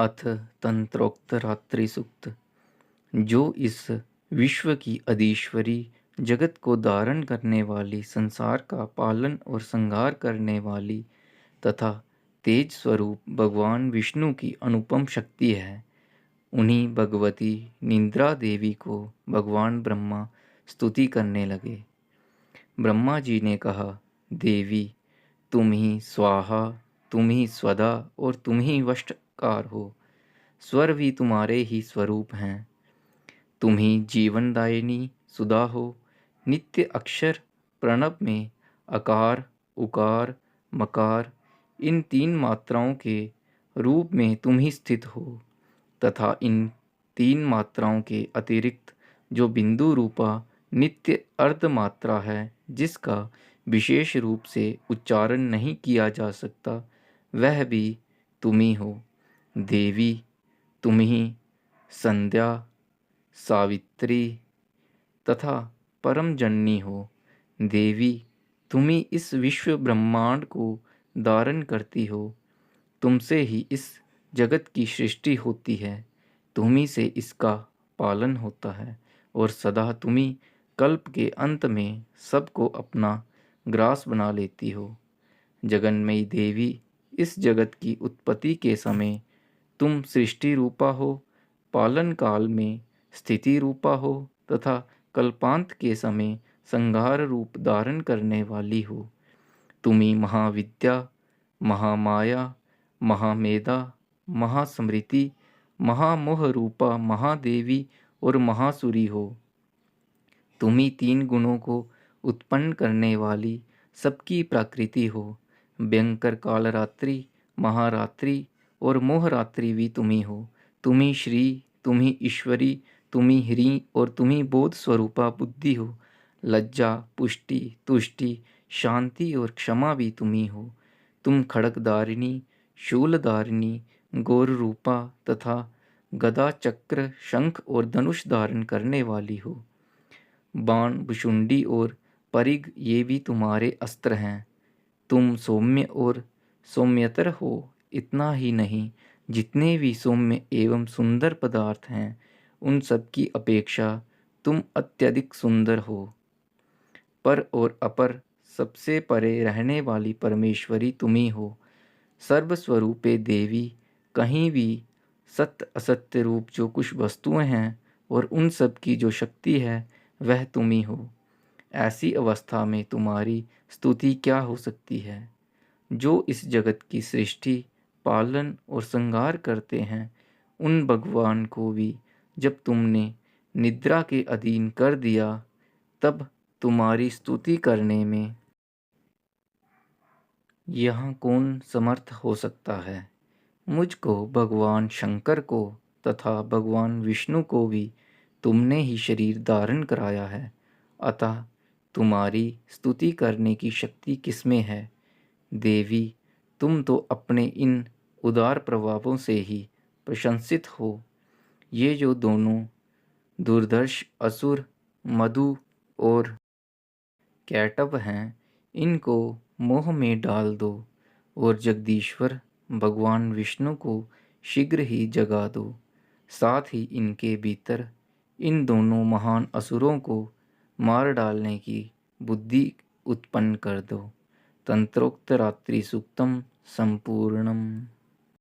अथ तंत्रोक्त रात्रि सूक्त। जो इस विश्व की अधीश्वरी, जगत को धारण करने वाली, संसार का पालन और संहार करने वाली तथा तेज स्वरूप भगवान विष्णु की अनुपम शक्ति है, उन्हीं भगवती निद्रा देवी को भगवान ब्रह्मा स्तुति करने लगे। ब्रह्मा जी ने कहा, देवी, तुम ही स्वाहा, तुम ही स्वधा और तुम ही वशकार हो। स्वर भी तुम्हारे ही स्वरूप हैं। तुम ही जीवनदायिनी सुधा हो। नित्य अक्षर प्रणव में अकार, उकार, मकार, इन तीन मात्राओं के रूप में तुम ही स्थित हो तथा इन तीन मात्राओं के अतिरिक्त जो बिंदु रूपा नित्य अर्ध मात्रा है, जिसका विशेष रूप से उच्चारण नहीं किया जा सकता, वह भी तुम ही हो। देवी, तुम ही संध्या, सावित्री तथा परम जननी हो। देवी, तुम ही इस विश्व ब्रह्मांड को धारण करती हो। तुमसे ही इस जगत की सृष्टि होती है, तुम ही से इसका पालन होता है और सदा तुम ही कल्प के अंत में सबको अपना ग्रास बना लेती हो। जगन्मयी देवी, इस जगत की उत्पत्ति के समय तुम सृष्टि रूपा हो, पालन काल में स्थिति रूपा हो तथा कल्पांत के समय संहार रूप धारण करने वाली हो। तुम ही महाविद्या, महामाया, महामेधा, महास्मृति, महामोह रूपा महादेवी और महासुरी हो। तुम ही तीन गुणों को उत्पन्न करने वाली सबकी प्रकृति हो। भयंकर कालरात्रि, महारात्रि और मोहरात्रि भी तुम ही हो। तुम ही श्री, तुम ही ईश्वरी, तुम ही ह्री और तुम ही बोध स्वरूपा बुद्धि हो। लज्जा, पुष्टि, तुष्टि, शांति और क्षमा भी तुम ही हो। तुम खड्गधारिणी, शूलधारिणी, गौर रूपा तथा गदा, चक्र, शंख और धनुष धारण करने वाली हो। बाण, भुशुंडी और परिग ये भी तुम्हारे अस्त्र हैं। तुम सौम्य और सौम्यतर हो। इतना ही नहीं, जितने भी सौम्य एवं सुंदर पदार्थ हैं, उन सब की अपेक्षा तुम अत्यधिक सुंदर हो। पर और अपर, सबसे परे रहने वाली परमेश्वरी तुम ही हो। सर्वस्वरूपे देवी, कहीं भी सत्य असत्य रूप जो कुछ वस्तुएं हैं और उन सब की जो शक्ति है, वह तुम ही हो। ऐसी अवस्था में तुम्हारी स्तुति क्या हो सकती है। जो इस जगत की सृष्टि, पालन और संहार करते हैं, उन भगवान को भी जब तुमने निद्रा के अधीन कर दिया, तब तुम्हारी स्तुति करने में यहाँ कौन समर्थ हो सकता है। मुझको, भगवान शंकर को तथा भगवान विष्णु को भी तुमने ही शरीर धारण कराया है, अतः तुम्हारी स्तुति करने की शक्ति किसमें है। देवी, तुम तो अपने इन उदार प्रभावों से ही प्रशंसित हो। ये जो दोनों दुर्धर्ष असुर मधु और कैटव हैं, इनको मोह में डाल दो और जगदीश्वर भगवान विष्णु को शीघ्र ही जगा दो। साथ ही इनके भीतर इन दोनों महान असुरों को मार डालने की बुद्धि उत्पन्न कर दो। तंत्रोक्त रात्रि सूक्तम संपूर्णम।